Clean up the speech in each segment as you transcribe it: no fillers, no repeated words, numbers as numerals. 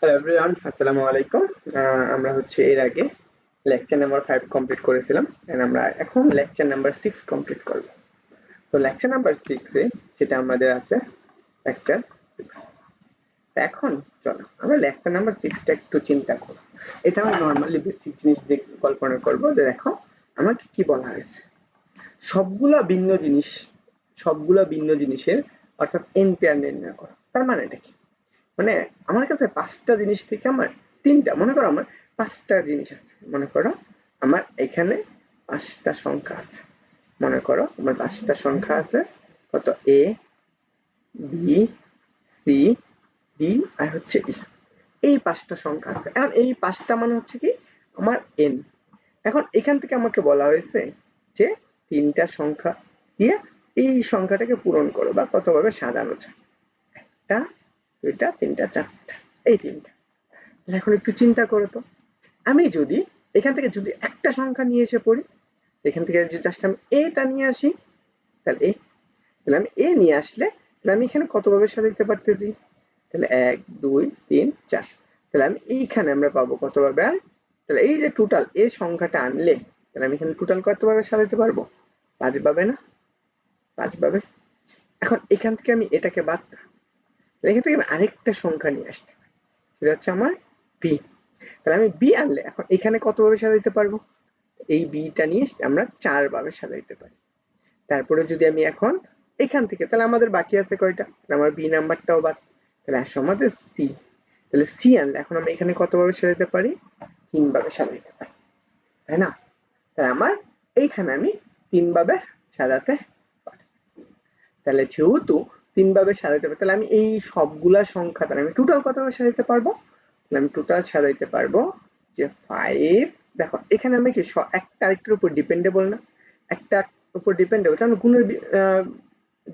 Hello everyone, আসসালামু আলাইকুম। আমরা হচ্ছে এর আগে লেকচার নাম্বার 5 কমপ্লিট করেছিলাম এন্ড আমরা এখন লেকচার নাম্বার 6 কমপ্লিট করব। তো লেকচার নাম্বার 6 এ যেটা আমাদের আছে লেকচার 6। এখন চলো আমরা লেকচার নাম্বার 6 টা একটু চিন্তা করব। এটা আমরা নরমালি বেসিক জিনিস দিয়ে কল্পনা করব যে দেখো আমাকে কি বলা হয়েছে। সবগুলা ভিন্ন জিনিস সবগুলা ভিন্ন জিনিসের অর্থাৎ n পেয়ার নির্ণয় করো। তার মানে এটা কি? মানে আমার কাছে 5টা জিনিস থেকে আমার 3টা, মনে করো আমার 5টা জিনিস আছে। মনে করো আমার এখানে 5টা সংখ্যা আছে। মনে করো আমার 5টা সংখ্যা আছে। কত? A, B, C, D আর হচ্ছে E। এই 5টা সংখ্যা আছে। এখন এই 5টা মানে হচ্ছে কি আমার n। এখন এখান থেকে আমাকে বলা হয়েছে যে 3টা সংখ্যা দিয়ে এই সংখ্যাটাকে পূরণ করো বা কতভাবে সাজানো যায়। 1টা, 2টা, 3টা, 4টা, এই 3টা। এখন একটু চিন্তা করো তো, আমি যদি এখান থেকে যদি একটা সংখ্যা নিয়ে এসে পড়ি, এখান থেকে যদি জাস্ট আমি এটা নিয়ে আসি, তাহলে তাহলে আমি নিয়ে আসলে তাহলে আমি এখানে কতভাবে সাজাইতে পারতেছি? তাহলে 1 2 3 4। তাহলে আমি এইখানে আমরা পাবো কতভাবে? আর তাহলে এই যে টোটাল সংখ্যাটা আনলে তাহলে আমি এখানে টোটাল কতভাবে সাজাতে পারবো? 5 ভাবে না? 5 ভাবে। এখন এখান থেকে আমি এটাকে বাদ দিলাম। এখান থেকে আমি আরেকটা সংখ্যা নিয়ে আসতে পারি, সেটা হচ্ছে আমার b। তাহলে আমি b আনলে এখন এখানে কতভাবে সাজাইতে পারবো? এই বিটা নিয়ে আমরা 4 ভাবে সাজাইতে পারি। তারপরে যদি আমি এখন এখান থেকে তাহলে আমাদের বাকি আছে কয়টা? আমার বি নাম্বারটাও বাদ। তাহলে আসো আমাদের সি। তাহলে সি আনলে এখন আমরা এখানে কতভাবে সাজাতে পারি? 3 ভাবে সাজাইতে পারি, তাই না? তাহলে আমার এইখানে আমি 3 ভাবে সাজাতে পারি। তাহলে যেহেতু 3 ভাবে সাজাতে পারি তাহলে আমি এই সবগুলা সংখ্যা তাহলে আমি টোটাল কতভাবে সাজাতে পারবো? তাহলে আমি টোটাল সাজাইতে পারবো যে 5। দেখো এখানে আমি কি একটা আরেকটার উপর ডিপেন্ডেবল না? একটা উপর ডিপেন্ডেবল আমি গুণের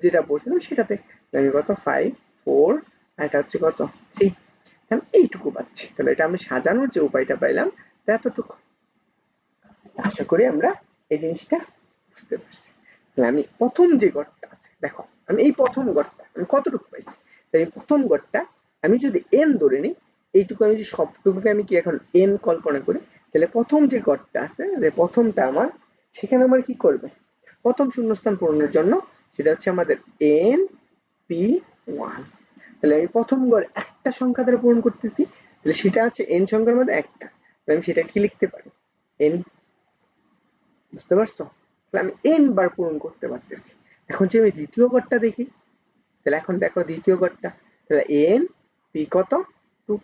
যেটা বলছিলাম সেটাতে আমি কত 5 4 আর এটা হচ্ছে কত 3। আমি এইটুকু পাচ্ছি। তাহলে এটা আমি সাজানোর যে উপায়টা পাইলাম এতটুকু। আশা করি আমরা এই জিনিসটা বুঝতে পারছি। তাহলে আমি প্রথম যে গড়টা আছে দেখো, আমি এই প্রথম গড়টা আমি কতটুকু পাইছি? তাই প্রথম গড়টা আমি যদি n ধরে নিই, এইটুকু আমি যদি সবটুকুকে আমি কি এখন n কল্পনা করি, তাহলে প্রথম যে গড়টা আছে যে প্রথমটা আমার, সেখানে আমার কি করবে? প্রথম শূন্যস্থান পূরণের জন্য সেটা হচ্ছে আমাদের np1। তাহলে আমি প্রথম গড় একটা সংখ্যা দ্বারা পূরণ করতেছি, তাহলে সেটা হচ্ছে n সংখ্যার মধ্যে একটা। তাহলে আমি সেটা কি লিখতে পারি? n। বুঝতে পারছো? তাহলে আমি n বার পূরণ করতে পারতেছি। এখন যদি আমি দ্বিতীয় গড়টা দেখি, তাহলে এখন দেখো দ্বিতীয় গড়টা, তাহলে n p কত 2,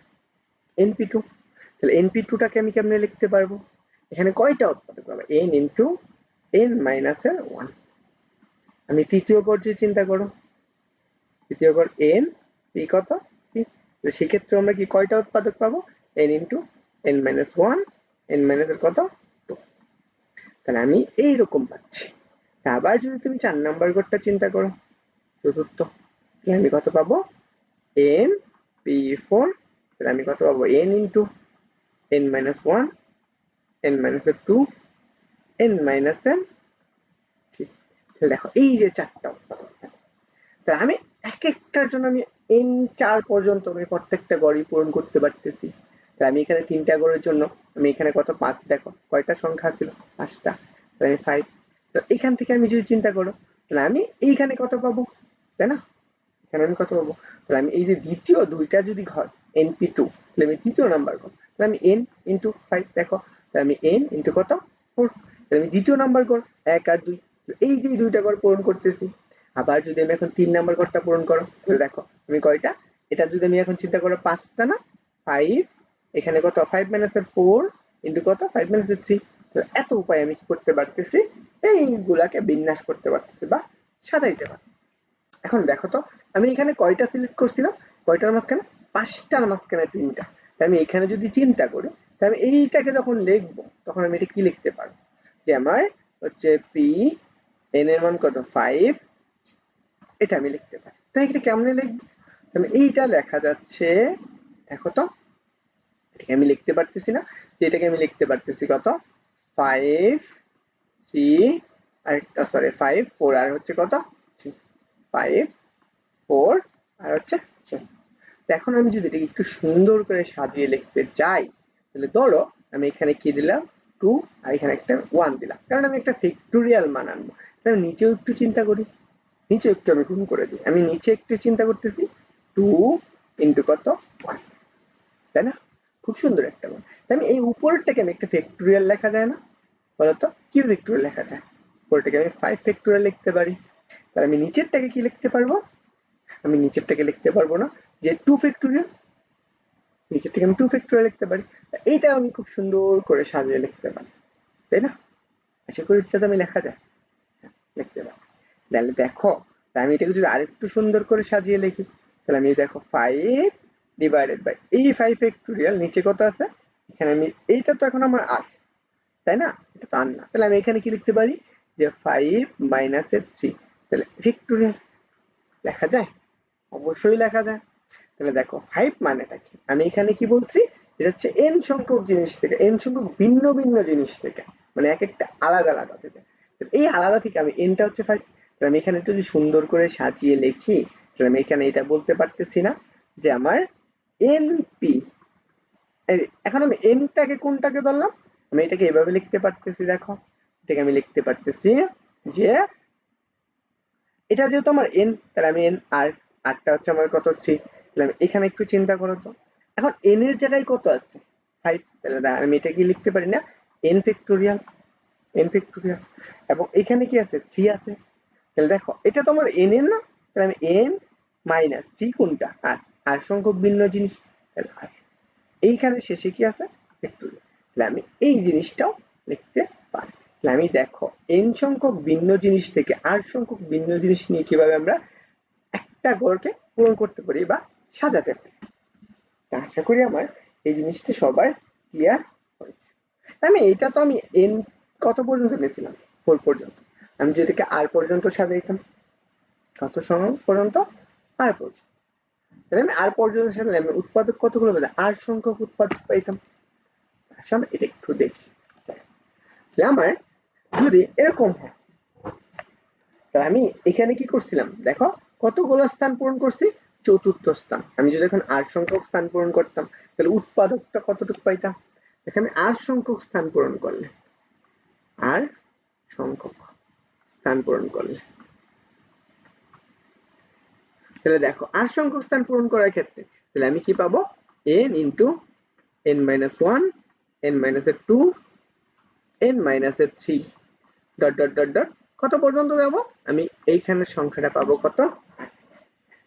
np2। তাহলে np2টাকে আমি কেমনে লিখতে পারবো? এখানে কয়টা উৎপাদক পাবো? n ইন্টু n মাইনাস এর 1। আমি তৃতীয় গড় যদি চিন্তা করো, তৃতীয় গড় n p কত c। সেক্ষেত্রে আমরা কি কয়টা উৎপাদক পাবো? n into n minus 1, n minus এর কত 2। তাহলে আমি এইরকম পাচ্ছি। আবার যদি তুমি 4 নাম্বার ঘরটা চিন্তা করো, চতুর্থ, তাহলে আমি কত পাবো? n p4। তাহলে আমি কত পাবো? n into n minus 1, n minus 2, n minus n 3। তাহলে দেখো এই যে 4টা উৎপাদক। তাহলে আমি এক একটার জন্য আমি n 4 পর্যন্ত আমি প্রত্যেকটা গড়ই পূরণ করতে পারতেছি। তাহলে আমি এখানে 3টা গড়ের জন্য আমি এখানে কত 5, দেখো কয়টা সংখ্যা ছিল? 5টা। তাহলে আমি 5। তো এখান থেকে আমি যদি চিন্তা করো, তাহলে আমি এইখানে কত পাবো? তাই না? এখানে আমি কত পাবো? তাহলে আমি এই যে দ্বিতীয় দুইটা যদি ঘর np2, তাহলে আমি তৃতীয় নাম্বার ঘর, তাহলে আমি n ইন্টু 5 দেখো, তাহলে আমি n ইন্টু কত 4। তাহলে আমি দ্বিতীয় নাম্বার ঘর 1 আর 2, এই যে দুইটা ঘর পূরণ করতেছি। আবার যদি আমি এখন 3 নাম্বার ঘরটা পূরণ করো, তাহলে দেখো আমি কয়টা? এটা যদি আমি এখন চিন্তা করো 5টা না 5, এখানে কত 5 মাইনাস 4 ইন্টু কত 5 মাইনাস 3। তাহলে এত উপায় আমি কি করতে পারতেছি? এইগুলাকে বিন্যাস করতে পারতেছি বা সাজাইতে পারতেছি। এখন দেখো তো আমি এখানে কয়টা সিলেক্ট করছিলাম? কয়টার মাঝখানে? 5টার মাঝখানে 3টা। আমি এখানে যদি চিন্তা করি, তাহলে আমি এইটাকে যখন লিখবো তখন আমি এটা কি লিখতে পারবো? যে আমার হচ্ছে পি n এর মান কত 5, এটা আমি লিখতে পারি। তাই এটা কেমনে লিখবো? তাহলে এইটা লেখা যাচ্ছে, দেখো তো এটাকে আমি লিখতে পারতেছি না, যে এটাকে আমি লিখতে পারতেছি কত 5 3 আর সরি 5 4 আর হচ্ছে কত 3, 5 4 আর হচ্ছে 3। তো এখন আমি যদি এটাকে একটু সুন্দর করে সাজিয়ে লিখতে চাই, তাহলে ধরো আমি এখানে কি দিলাম 2 আর এখানে একটা 1 দিলাম, কারণ আমি একটা ফ্যাক্টোরিয়াল মান আনবো। তাহলে নিচেও একটু চিন্তা করি, নিচে একটু আমি গুণ করে দিই। আমি নিচে একটু চিন্তা করতেছি 2 ইন্টু কত 1, তাই না? খুব সুন্দর একটা মান। আমি এই উপরেরটাকে আমি একটা ফ্যাক্টোরিয়াল লেখা যায় না? বলতো কি ফ্যাক্টোরিয়াল লেখা যায়? উপরেরটাকে আমি 5 ফ্যাক্টোরিয়াল লিখতে পারি। তাহলে আমি নিচেরটাকে কি লিখতে পারবো? আমি নিচেরটাকে লিখতে পারবো না, যে 2 ফ্যাক্টোরিয়াল। নিচের থেকে আমি 2 ফ্যাক্টোরিয়াল লিখতে পারি। এইটা আমি খুব সুন্দর করে সাজিয়ে লিখতে পারি, তাই না? আশা করি এটা তো আমি লেখা যায়, লিখতে পারি। তাহলে দেখো, আমি এটাকে যদি আরেকটু সুন্দর করে সাজিয়ে লিখি, তাহলে আমি দেখো 5 ডিভাইডেড বাই এই 5 ফ্যাক্টোরিয়াল, নিচে কত আছে? এখানে আমি এইটা তো এখন আমার আর, তাই না? এটা তো আর না। তাহলে আমি এখানে কি লিখতে পারি, যে 5 মাইনাস 3, তাহলে ফ্যাক্টোরিয়াল লেখা যায়? অবশ্যই লেখা যায়। তাহলে দেখো 5 মানেটা কি? আমি এখানে কি বলছি, এটা হচ্ছে n সংখ্যক জিনিস থেকে, n সংখ্যক ভিন্ন ভিন্ন জিনিস থেকে, মানে এক একটা আলাদা আলাদা থেকে। এই আলাদা থেকে আমি nটা হচ্ছে 5। আমি এখানে যদি সুন্দর করে সাজিয়ে লিখি, তাহলে আমি এখানে এটা বলতে পারতেছি না যে আমার np, এখন আমি nটাকে কোনটাকে ধরলাম, আমি এটাকে এভাবে লিখতে পারতেছি। দেখো এটাকে আমি লিখতে পারতেছি যে এটা যেহেতু আমার n, তাহলে আমি n আর আরটা হচ্ছে আমার কত 3, তাহলে আমি এখানে একটু চিন্তা করো তো, এখন n এর জায়গায় কত আছে 5, তাহলে আমি এটা কি লিখতে পারি না n ফ্যাক্টোরিয়াল, n ফ্যাক্টোরিয়াল, এবং এখানে কি আছে 3 আছে। তাহলে দেখো এটা তো আমার n এর না, তাহলে আমি n মাইনাস 3 কোনটা আর, আর সংখ্যক ভিন্ন জিনিস, তাহলে আর এইখানে শেষে কি আছে ফ্যাক্টোরিয়াল, তাহলে আমি এই জিনিসটাও লিখতে পারি। তাহলে আমি দেখো n সংখ্যক ভিন্ন জিনিস থেকে r সংখ্যক ভিন্ন জিনিস নিয়ে কিভাবে আমরা একটা ঘরকে পূরণ করতে পারি বা সাজাতে পারি। আশা করি আমার এই জিনিসটা সবার ক্লিয়ার হয়েছে। আমি এইটা তো আমি n কত পর্যন্ত নিয়েছিলাম, 4 পর্যন্ত। আমি যদি এটাকে r পর্যন্ত সাজাইতাম, কত সময় পর্যন্ত, r পর্যন্ত, তাহলে আমি r পর্যন্ত সাজালে আমি উৎপাদক কতগুলো পেতাম, r সংখ্যক উৎপাদক পাইতাম। আচ্ছা আমরা এটা একটু দেখি। আমার যদি এরকম হয়, তাহলে আমি এখানে কি করছিলাম দেখো, কতগুলো স্থান পূরণ করছি, চতুর্থ স্থান। আমি যদি এখন আর সংখ্যক স্থান পূরণ করতাম, তাহলে উৎপাদকটা কতটুকু পাইতাম, এখানে আর সংখ্যক স্থান পূরণ করলে, আর সংখ্যক স্থান পূরণ করলে, তাহলে দেখো আর সংখ্যক স্থান পূরণ করার ক্ষেত্রে তাহলে আমি কি পাবো, n into n minus 1, n minus 2, n minus 3, dot dot dot dot কত পর্যন্ত যাব, আমি এইখানে সংখ্যাটা পাবো কত,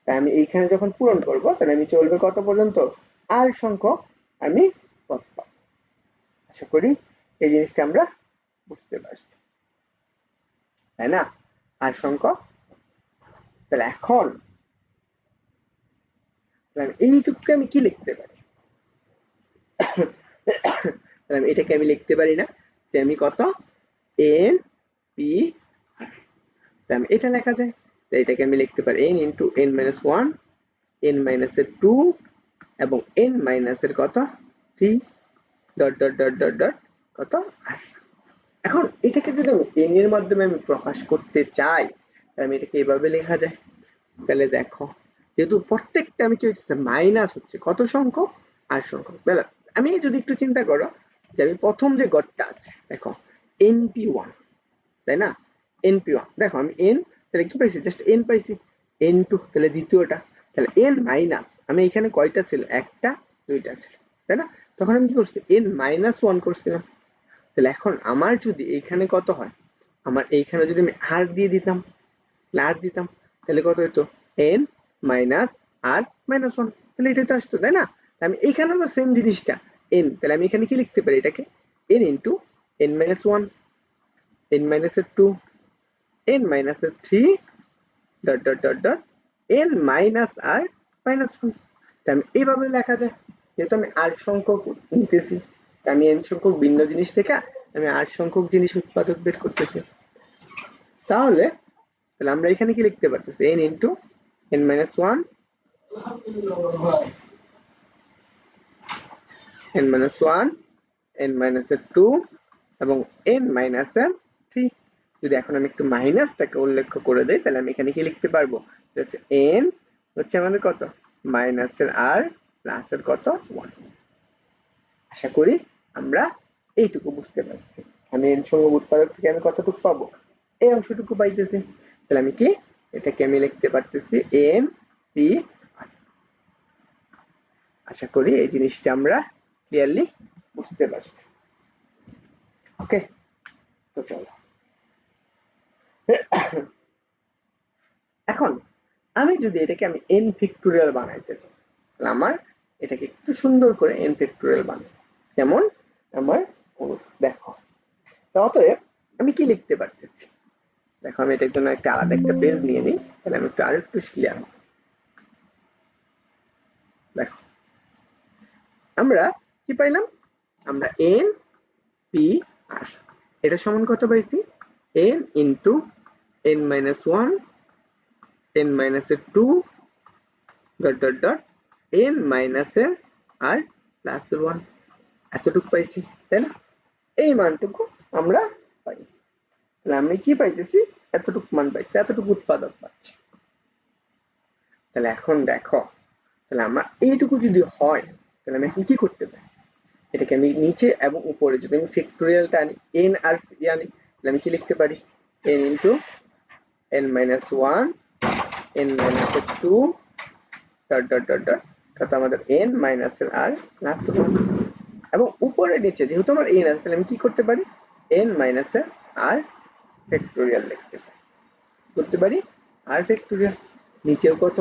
তাই আমি এইখানে যখন পূরণ করব, তাহলে আমি চলবে কত পর্যন্ত, আর সংখ্যক আমি পদ পাবো। আশা করি এই জিনিসটা আমরা বুঝতে পারছি, তাই না? আর সংখ্যক, তাহলে এখন এইটুকুকে আমি কি লিখতে পারি, তাহলে আমি এটাকে আমি লিখতে পারি না যে আমি কত এন পি, আমি এটা লেখা যায়, তাই এটাকে আমি লিখতে পারি n into n minus 1, n minus 2 এবং n মাইনাস কত 3, dot dot dot dot dot কত আর। এখন এটাকে যদি আমি n এর মাধ্যমে আমি প্রকাশ করতে চাই, তাহলে আমি এটাকে এভাবে লেখা যায়। তাহলে দেখো যেহেতু প্রত্যেকটা আমি কি হচ্ছে মাইনাস হচ্ছে কত সংখ্যক, আর সংখ্যক, তাহলে আমি যদি একটু চিন্তা করো যে আমি প্রথম যে গড়টা আছে দেখো np1, তাই না? np1 দেখো আমি n, তাহলে কি পাইছি, জাস্ট n পাইছি। n2 তাহলে দ্বিতীয়টা, তাহলে n মাইনাস, আমি এখানে কয়টা ছিল, একটা দুইটা ছিল, তাই না? তখন আমি কি করছি, n মাইনাস 1 করছিলাম। তাহলে এখন আমার যদি এইখানে কত হয়, আমার এইখানে যদি আমি আর দিয়ে দিতাম, আর দিতাম, তাহলে কত হতো, n মাইনাস আর মাইনাস 1, তাহলে এটাই তো আসতো, তাই না? আমি এইখানেও তো সেম জিনিসটা n, তাহলে আমি এখানে কি লিখতে পারি, এটাকে n into n minus 1, n minus 2, n minus 3, dot dot dot dot n minus R minus 1, আমি এইভাবে লেখা যায়। যেহেতু আমি আর সংখ্যক নিতেছি, আমি n সংখ্যক ভিন্ন জিনিস থেকে আমি আর সংখ্যক জিনিস উৎপাদক বের করতেছি, তাহলে তাহলে আমরা এখানে কি লিখতে পারতেছি, n into n minus 1, n minus 1, n minus 2 এবং n মাইনাস 3। যদি এখন আমি একটু মাইনাসটাকে উল্লেখ করে দেই, তাহলে আমি এখানে কি লিখতে পারবো, হচ্ছে n হচ্ছে আমাদের কত মাইনাসের আর প্লাসের কত 1। আশা করি আমরা এইটুকু বুঝতে পারছি। আমি এন সংযোগ উৎপাদক থেকে আমি কতটুকু পাবো, এই অংশটুকু পাইতেছি। তাহলে আমি কি এটাকে আমি লিখতে পারতেছি এন পি। আশা করি এই জিনিসটা আমরা ক্লিয়ারলি বুঝতে পারছি। ওকে, তো চলো এখন আমি যদি এটাকে আমি এন ফ্যাক্টোরিয়াল বানাইতে চাই, তাহলে আমার এটাকে একটু সুন্দর করে এন ফ্যাক্টোরিয়াল বানাই। যেমন আমার দেখো, অতএব আমি কি লিখতে পারতেছি, দেখো আমি এটার জন্য একটা আলাদা একটা পেজ নিয়ে নিই, তাহলে আমি একটু আরেকটু ক্লিয়ার হব। দেখো আমরা কি পাইলাম, আমরা এন পি আর এটা সমান কত পাইছি, N into N minus one N মাইনাসের two dot dot dot N মাইনাসের আর প্লাসের ওয়ান, এতটুকু পাইছি, তাই না? এই মানটুকু আমরা পাই। তাহলে আমি কি পাইতেছি, এতটুকু মান পাইছি, এতটুকু উৎপাদক পাচ্ছি। তাহলে এখন দেখো, তাহলে আমার এইটুকু যদি হয়, তাহলে আমি এখন কি করতে পারি, এটাকে আমি নিচে এবং উপরে যদি আমি ফ্যাক্টোরিয়ালটা আনি, এন আর আনি, তাহলে আমি কি লিখতে পারি, n into N minus one n minus two dot dot dot dot কত আমাদের এন মাইনাসের আর প্লাস ওয়ান, এবং উপরে নিচে যেহেতু আমার এন আছে, তাহলে আমি কি করতে পারি, এন মাইনাসের আর ফ্যাক্টোরিয়াল লিখতে পারি, করতে পারি আর ফ্যাক্টোরিয়াল। নিচেও কত,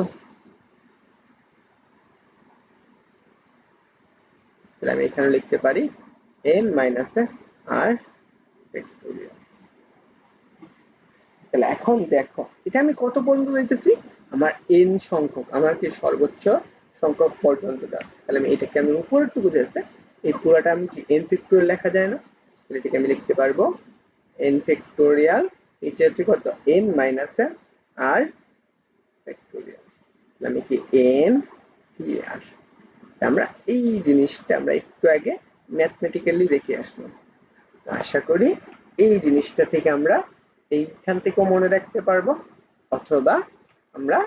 তাহলে আমি এখানে লিখতে পারি এন মাইনাসের আর ফ্যাক্টোরিয়াল। তাহলে এখন দেখো এটা আমি কত পর্যন্ত যাইতেছি, আমার এন সংখ্যক, আমার কি সর্বোচ্চ সংখ্যক পর্যন্ত যাবে। তাহলে আমি এটাকে আমি উপরের টুকু যাচ্ছে, এই পুরাটা আমি কি এন ফ্যাক্টোরিয়াল লেখা যায় না, তাহলে এটাকে আমি লিখতে পারবো এন ফ্যাক্টোরিয়াল, নিচে হচ্ছে কত এন মাইনাসের আর ফ্যাক্টোরিয়াল, আমি কি এন পি আর। আমরা এই জিনিসটা আমরা একটু আগে ম্যাথমেটিক্যালি দেখে আসলাম। আশা করি এই জিনিসটা থেকে আমরা এইখান থেকেও মনে রাখতে পারবো, অথবা আমরা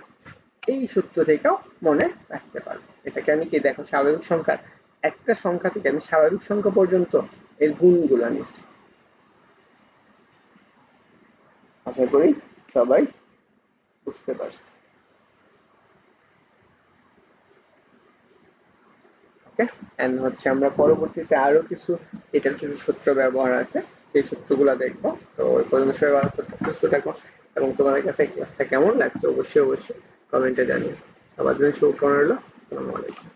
এই সূত্র থেকেও মনে রাখতে পারবো। এটাকে আমি কি দেখো, স্বাভাবিক সংখ্যার একটা সংখ্যা থেকে আমি স্বাভাবিক সংখ্যা পর্যন্ত এর গুণগুলো নিচ্ছি। আশা করি সবাই বুঝতে পারছি। ওকে, এন্ড হচ্ছে আমরা পরবর্তীতে আরো কিছু এটার কিছু সূত্র ব্যবহার আছে, সেই সূত্রগুলো দেখবো। তো ওই পর্যন্ত সবাই ভালো থাকো, সুস্থ থাকো, এবং তোমাদের কাছে ক্লাসটা কেমন লাগছে অবশ্যই অবশ্যই কমেন্টে জানিও। সবার জন্য শুভকামনা রইলো। আসসালামু আলাইকুম।